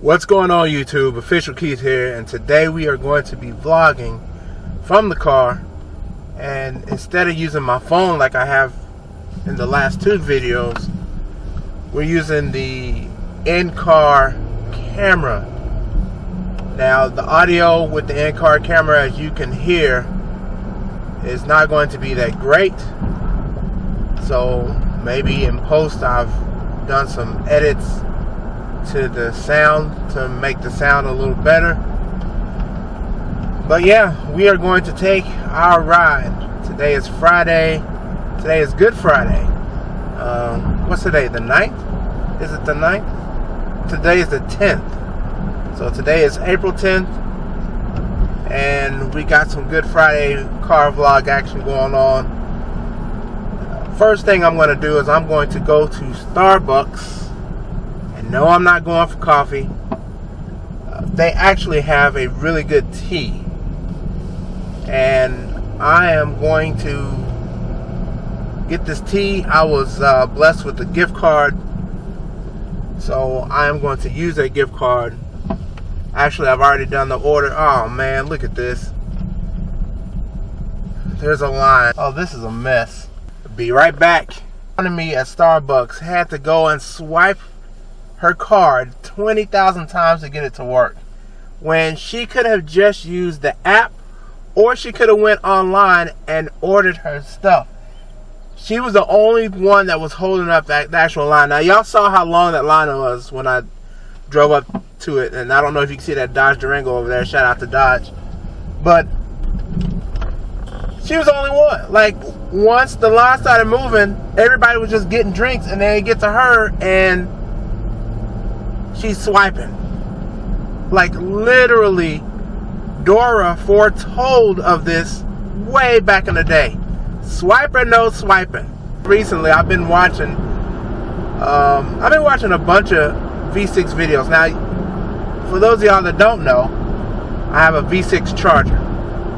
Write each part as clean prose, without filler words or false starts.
What's going on, YouTube? Official Keith here, and today we are going to be vlogging from the car. And instead of using my phone like I have in the last two videos, we're using the in-car camera. Now, the audio with the in-car camera, as you can hear, is not going to be that great. So maybe in post I've done some edits to the sound to make the sound a little better. But yeah, we are going to take our ride. Today is Friday. Today is Good Friday. What's today? The 9th? Is it the 9th? Today is the 10th. So today is April 10th. And we got some Good Friday car vlog action going on. First thing I'm going to do is I'm going to go to Starbucks. No, I'm not going for coffee. They actually have a really good tea. And I am going to get this tea. I was blessed with a gift card. So I am going to use that gift card. Actually, I've already done the order. Oh man, look at this. There's a line. Oh, this is a mess. Be right back. Me at Starbucks had to go and swipe her card 20,000 times to get it to work, when she could have just used the app, or she could have went online and ordered her stuff. She was the only one that was holding up the actual line. Now, y'all saw how long that line was when I drove up to it, and I don't know if you can see that Dodge Durango over there. Shout out to Dodge. But she was the only one. Like, once the line started moving, everybody was just getting drinks, and then it get to her, and she's swiping. Like, literally, Dora foretold of this way back in the day. Swipe or no swiping. Recently, I've been watching a bunch of V6 videos. Now, for those of y'all that don't know, I have a V6 Charger,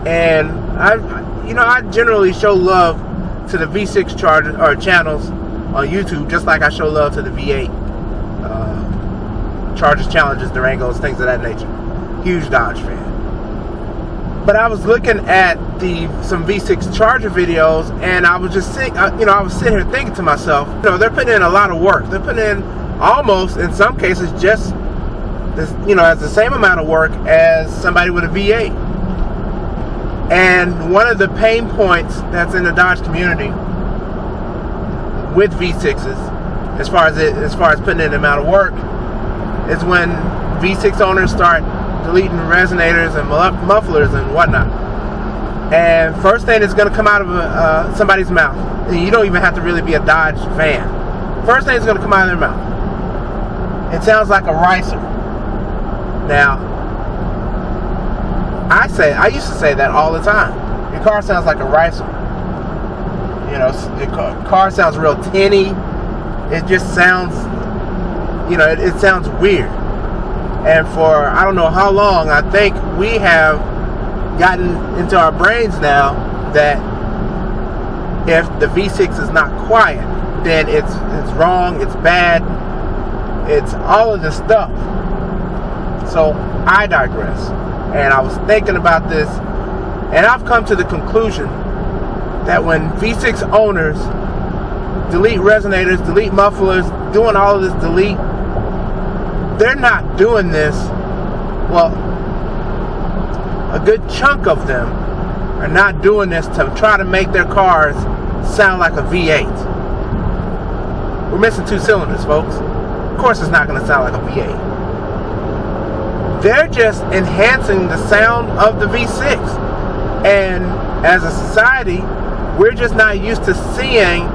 and I generally show love to the V6 Charger or channels on YouTube, just like I show love to the V8 Chargers, Challengers, Durangos, things of that nature. Huge Dodge fan. But I was looking at some V6 Charger videos, and I was just sitting here thinking to myself, they're putting in a lot of work. They're putting in almost, in some cases, just this, as the same amount of work as somebody with a V8. And one of the pain points that's in the Dodge community with V6s, as far as putting in the amount of work, is when V6 owners start deleting resonators and mufflers and whatnot. And first thing that's going to come out of somebody's mouth, and you don't even have to really be a Dodge fan, first thing that's going to come out of their mouth, it sounds like a ricer. Now, I used to say that all the time. Your car sounds like a ricer. Your car sounds real tinny. It just sounds, it sounds weird. And for I don't know how long, I think we have gotten into our brains now that if the V6 is not quiet, then it's wrong, it's bad, it's all of this stuff. So I digress. And I was thinking about this, and I've come to the conclusion that when V6 owners delete resonators, delete mufflers, doing all of this delete, they're not doing this, well, a good chunk of them are not doing this to try to make their cars sound like a V8. We're missing two cylinders, folks. Of course it's not going to sound like a V8. They're just enhancing the sound of the V6. And as a society, we're just not used to seeing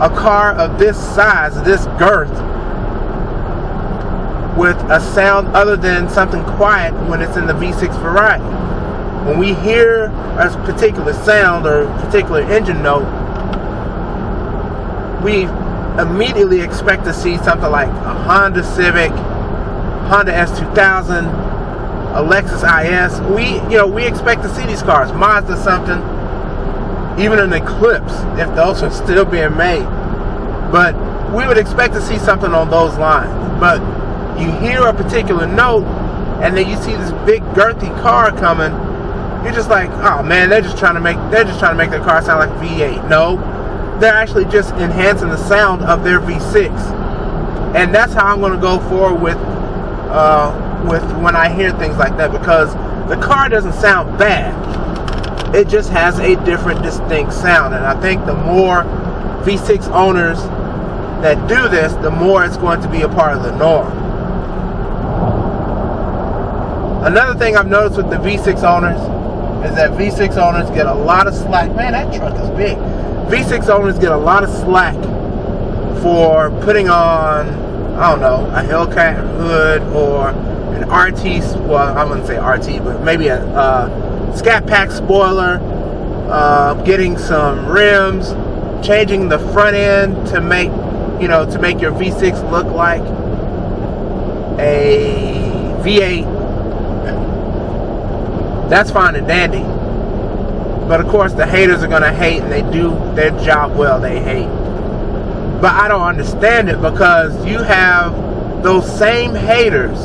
a car of this size, this girth, with a sound other than something quiet when it's in the V6 variety. When we hear a particular sound or a particular engine note, we immediately expect to see something like a Honda Civic, Honda S2000, a Lexus IS. We expect to see these cars. Mazda something, even an Eclipse, if those are still being made. But we would expect to see something on those lines. But you hear a particular note, and then you see this big girthy car coming. You're just like, oh man, they're just trying to make their car sound like a V8. No, they're actually just enhancing the sound of their V6, and that's how I'm going to go forward with when I hear things like that, because the car doesn't sound bad. It just has a different, distinct sound, and I think the more V6 owners that do this, the more it's going to be a part of the norm. Another thing I've noticed with the V6 owners is that V6 owners get a lot of slack. Man, that truck is big. V6 owners get a lot of slack for putting on, I don't know, a Hellcat hood or an RT, well, I wouldn't say RT, but maybe a Scat Pack spoiler, getting some rims, changing the front end to make your V6 look like a V8. That's fine and dandy. But of course the haters are going to hate, and they do their job well, they hate. But I don't understand it, because you have those same haters,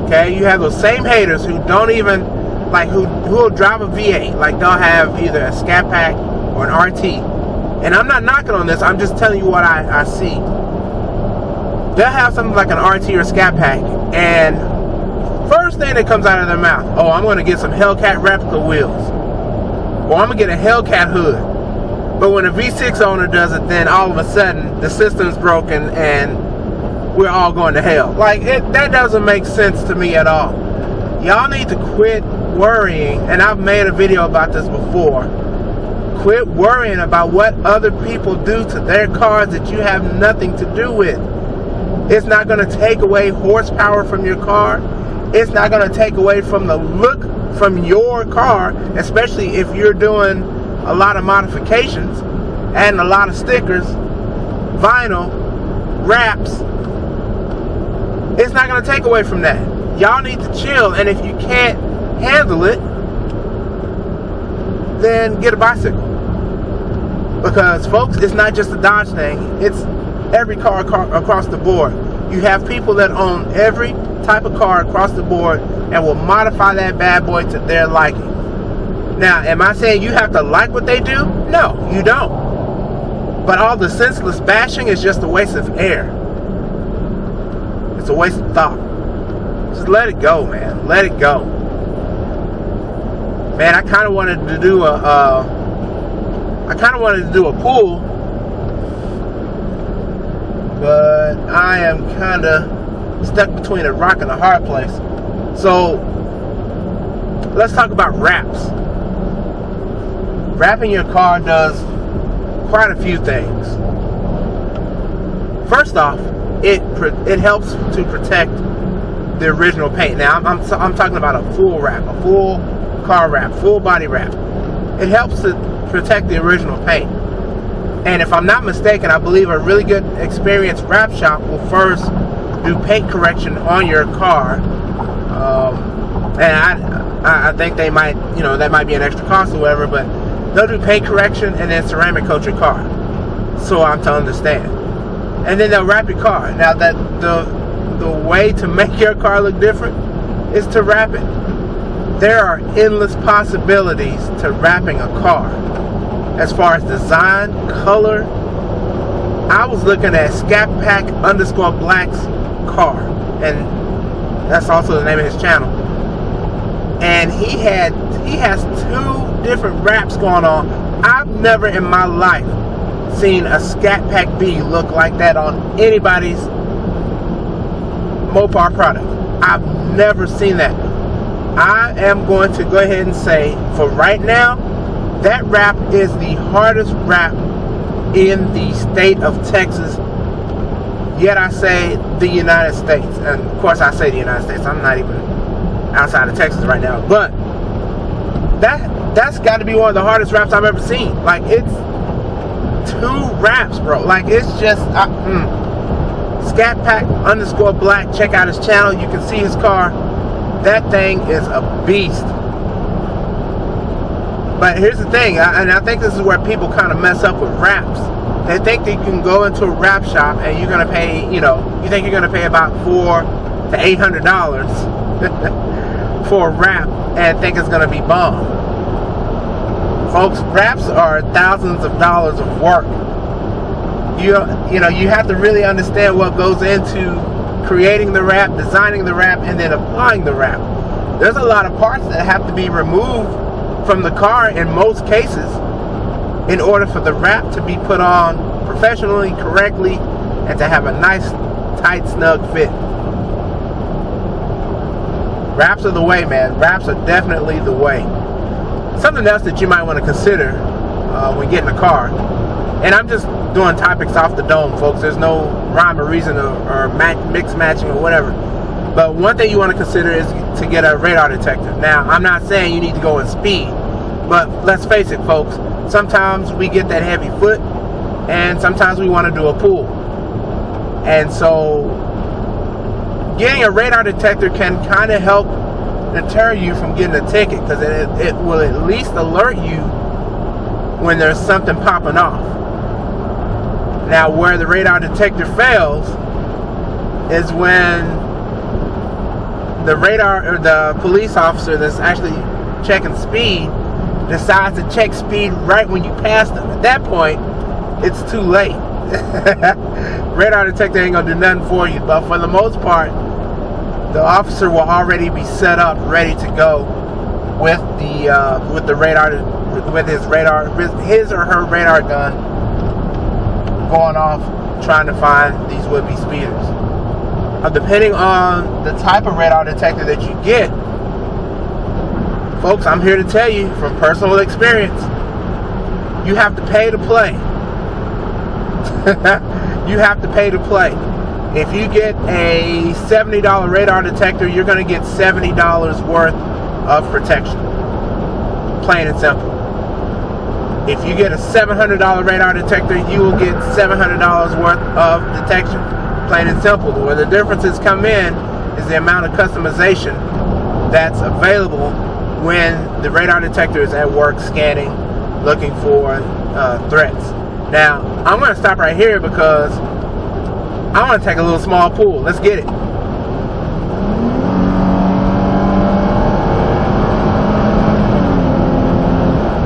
okay? You have those same haters who don't even, like, who will drive a V8. Like, they'll have either a Scat Pack or an RT. And I'm not knocking on this, I'm just telling you what I see. They'll have something like an RT or Scat Pack, and first thing that comes out of their mouth, oh, I'm going to get some Hellcat replica wheels, or I'm going to get a Hellcat hood. But when a V6 owner does it, then all of a sudden the system's broken and we're all going to hell. Like, that doesn't make sense to me at all. Y'all need to quit worrying, and I've made a video about this before. Quit worrying about what other people do to their cars that you have nothing to do with. It's not going to take away horsepower from your car. It's not going to take away from the look from your car, especially if you're doing a lot of modifications, adding a lot of stickers, vinyl, wraps. It's not going to take away from that. Y'all need to chill, and if you can't handle it, then get a bicycle. Because folks, it's not just a Dodge thing, it's every car across the board. You have people that own every type of car across the board and will modify that bad boy to their liking. Now, am I saying you have to like what they do? No, you don't. But all the senseless bashing is just a waste of air. It's a waste of thought. Just let it go, man. Let it go. Man, I kind of wanted to do a pool, but I am kind of stuck between a rock and a hard place. So let's talk about wraps. Wrapping your car does quite a few things. First off, it helps to protect the original paint. Now I'm talking about a full wrap, a full car wrap, full body wrap. It helps to protect the original paint. And if I'm not mistaken, I believe a really good experienced wrap shop will first do paint correction on your car, and I think they might, that might be an extra cost or whatever, but they'll do paint correction and then ceramic coat your car, so I'm to understand, and then they'll wrap your car. Now, that the way to make your car look different is to wrap it. There are endless possibilities to wrapping a car. As far as design, color, I was looking at Scat Pack _Black's car, and that's also the name of his channel. And he has 2 different wraps going on. I've never in my life seen a Scat Pack B look like that on anybody's Mopar product. I've never seen that. I am going to go ahead and say, for right now, that wrap is the hardest wrap in the state of Texas. Yet I say the United States. And of course I say the United States. I'm not even outside of Texas right now. But that's got to be one of the hardest wraps I've ever seen. Like, it's 2 wraps, bro. Like, it's just Scat Pack _Black. Check out his channel. You can see his car. That thing is a beast. But here's the thing, and I think this is where people kind of mess up with wraps. They think that you can go into a wrap shop and you're going to pay, you think you're going to pay about $400 to $800 for a wrap and think it's going to be bomb. Folks, wraps are thousands of dollars of work. You have to really understand what goes into creating the wrap, designing the wrap, and then applying the wrap. There's a lot of parts that have to be removed from the car in most cases in order for the wrap to be put on professionally, correctly, and to have a nice, tight, snug fit. Wraps are the way, man. Wraps are definitely the way. Something else that you might want to consider when getting a car, and I'm just doing topics off the dome, folks. There's no rhyme or reason or mix matching or whatever. But one thing you want to consider is to get a radar detector. Now, I'm not saying you need to go in speed, but let's face it, folks. Sometimes we get that heavy foot, and sometimes we want to do a pull. And so, getting a radar detector can kind of help deter you from getting a ticket, because it will at least alert you when there's something popping off. Now, where the radar detector fails is when the radar or the police officer that's actually checking speed decides to check speed right when you pass them. At that point, it's too late. Radar detector ain't gonna do nothing for you. But for the most part, the officer will already be set up, ready to go with the radar, with his or her radar gun, going off trying to find these would-be speeders. Depending on the type of radar detector that you get, folks, I'm here to tell you from personal experience, you have to pay to play. You have to pay to play. If you get a $70 radar detector, you're going to get $70 worth of protection. Plain and simple. If you get a $700 radar detector, you will get $700 worth of detection. Plain and simple. Where the differences come in is the amount of customization that's available when the radar detector is at work scanning, looking for threats. Now, I'm going to stop right here because I want to take a little small pull. Let's get it.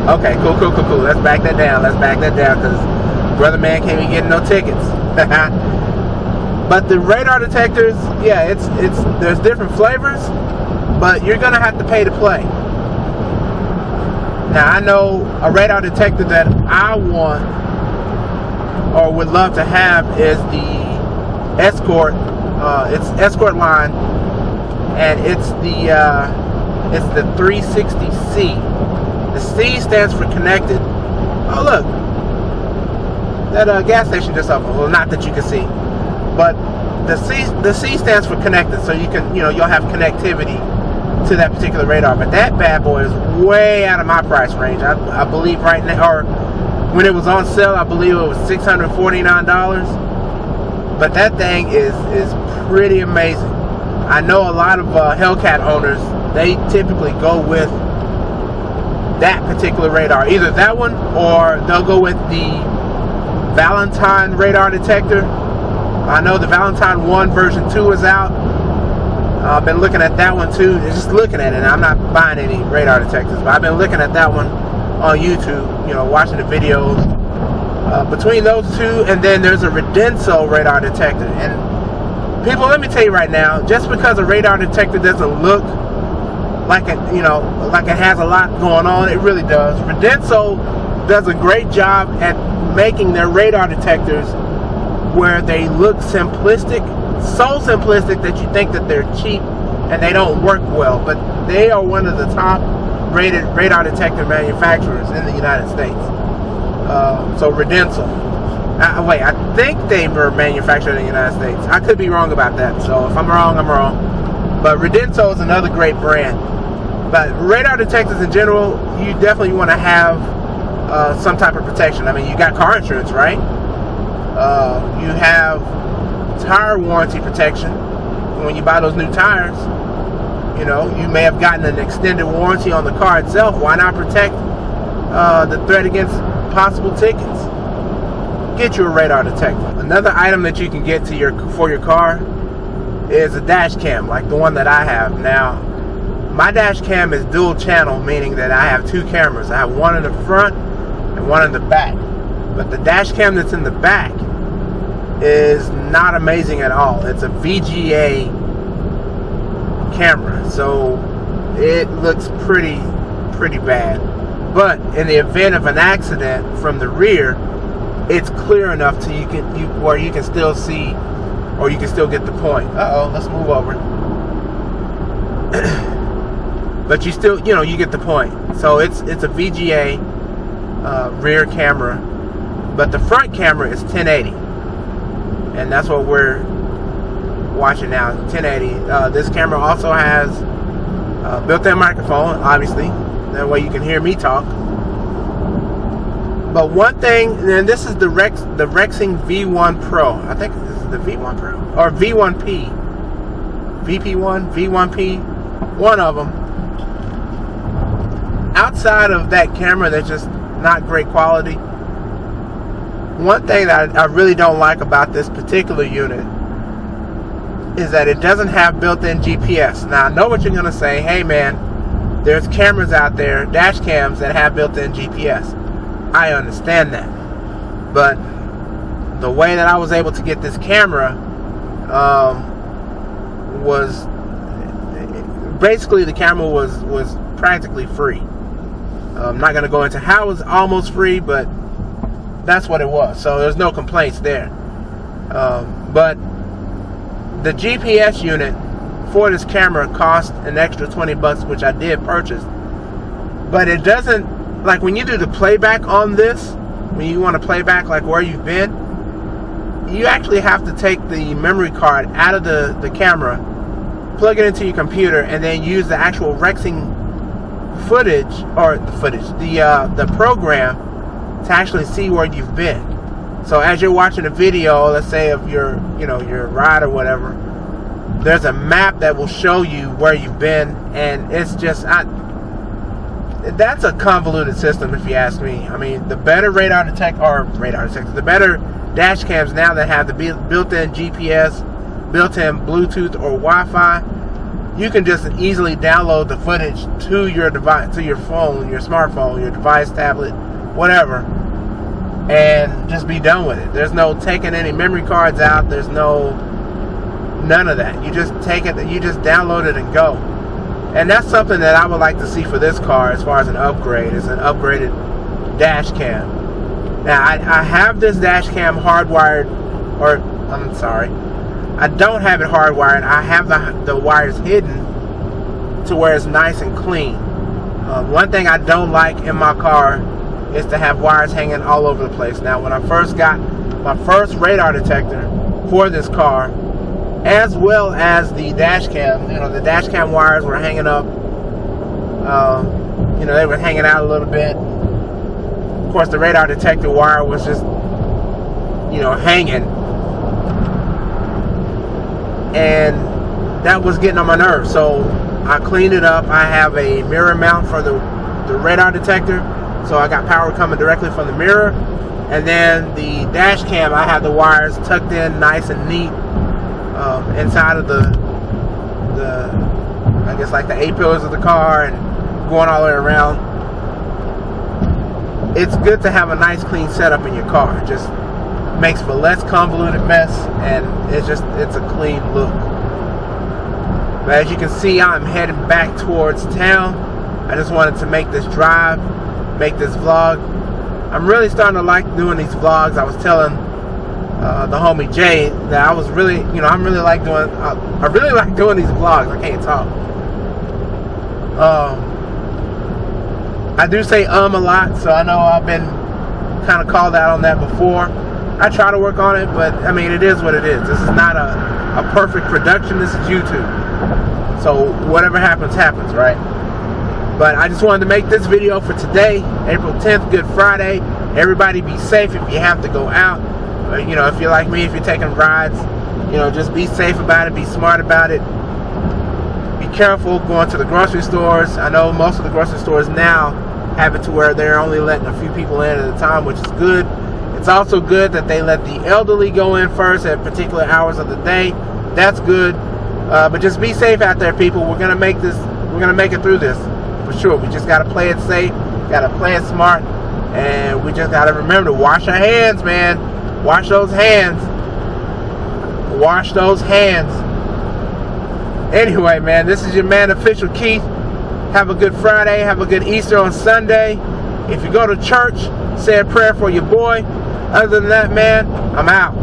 Okay, cool. Let's back that down. Because brother man can't be getting no tickets. But the radar detectors, yeah, there's different flavors, but you're gonna have to pay to play. Now, I know a radar detector that I want or would love to have is the Escort. It's Escort line, and it's the 360C. The C stands for connected. Oh, look, that gas station just opened. Well, not that you can see, but the C stands for connected, so you can, you'll have connectivity to that particular radar. But that bad boy is way out of my price range. I believe right now, or when it was on sale, I believe it was $649. But that thing is pretty amazing. I know a lot of Hellcat owners, they typically go with that particular radar. Either that one, or they'll go with the Valentine radar detector. I know the Valentine 1 version 2 is out. I've been looking at that one too. Just looking at it. I'm not buying any radar detectors, but I've been looking at that one on YouTube, watching the videos. Between those two, and then there's a Redenso radar detector. And people, let me tell you right now, just because a radar detector doesn't look like it, like it has a lot going on, it really does. Redenso does a great job at making their radar detectors where they look simplistic, so simplistic that you think that they're cheap and they don't work well. But they are one of the top rated radar detector manufacturers in the United States. So Redenso. Wait, I think they were manufactured in the United States. I could be wrong about that. So if I'm wrong, I'm wrong. But Redenso is another great brand. But radar detectors in general, you definitely want to have some type of protection. I mean, you got car insurance, right? You have tire warranty protection. When you buy those new tires, you may have gotten an extended warranty on the car itself. Why not protect the threat against possible tickets? get you a radar detector. Another item that you can get for your car is a dash cam, like the one that I have. Now, my dash cam is dual channel, meaning that I have 2 cameras. I have one in the front and one in the back. But the dash cam that's in the back is not amazing at all. It's a VGA camera, so it looks pretty bad. But in the event of an accident from the rear, it's clear enough to where you can still see, or you can still get the point. Let's move over. But you still, you get the point. So it's a VGA rear camera, but the front camera is 1080, and that's what we're watching now. 1080. This camera also has built-in microphone, obviously. That way you can hear me talk. But one thing, and this is the Rexing V1 Pro. I think this is the V1 Pro or V1P, VP1, V1P, one of them. Outside of that camera, that's just not great quality. One thing that I really don't like about this particular unit is that it doesn't have built-in GPS. Now I know what you're gonna say. Hey man, there's cameras out there, dash cams, that have built-in GPS. I understand that, but the way that I was able to get this camera was basically, the camera was practically free. I'm not going to go into how it was almost free, but that's what it was. So there's no complaints there. But the GPS unit for this camera cost an extra $20, which I did purchase. But it doesn't, like when you do the playback on this, when you want to play back like where you've been, you actually have to take the memory card out of the camera, plug it into your computer, and then use the actual Rexing the program to actually see where you've been. So as you're watching a video, let's say of your ride or whatever, there's a map that will show you where you've been, and it's just that's a convoluted system if you ask me. I mean, the better the better dash cams now that have the built-in GPS, built-in Bluetooth or Wi-Fi, you can just easily download the footage to your device, to your phone, your smartphone, your device, tablet, whatever, and just be done with it. There's no taking any memory cards out. There's none of that. You just take it, you just download it and go. And that's something that I would like to see for this car as far as an upgrade, is an upgraded dash cam. Now, I have this dash cam hardwired, or I'm sorry, I don't have it hardwired. I have the wires hidden to where it's nice and clean. One thing I don't like in my car is to have wires hanging all over the place. Now, when I first got my first radar detector for this car, as well as the dash cam, the dash cam wires were hanging up. They were hanging out a little bit. Of course, the radar detector wire was just, hanging. And that was getting on my nerves. So I cleaned it up. I have a mirror mount for the radar detector. So I got power coming directly from the mirror. And then the dash cam, I have the wires tucked in nice and neat inside of the I guess like the A-pillars of the car, and going all the way around. It's good to have a nice clean setup in your car. It just makes for less convoluted mess, and it's a clean look. But as you can see, I'm heading back towards town. I just wanted to make this drive, make this vlog. I'm really starting to like doing these vlogs. I was telling the homie Jay that I was really, I really like doing these vlogs. I can't talk. I do say a lot, so I know I've been kind of called out on that before. I try to work on it, but I mean, it is what it is. This is not a perfect production. This is YouTube. So whatever happens, happens, right? But I just wanted to make this video for today, April 10th, Good Friday. Everybody be safe if you have to go out. If you're like me, if you're taking rides, just be safe about it, be smart about it. Be careful going to the grocery stores. I know most of the grocery stores now have it to where they're only letting a few people in at a time, which is good. It's also good that they let the elderly go in first at particular hours of the day. That's good. But just be safe out there, people. We're gonna make this. We're gonna make it through this for sure. We just gotta play it safe. Gotta play it smart, and we just gotta remember to wash our hands, man. Wash those hands. Wash those hands. Anyway, man, this is your man, Official Keith. Have a good Friday. Have a good Easter on Sunday. If you go to church, say a prayer for your boy. Other than that, man, I'm out.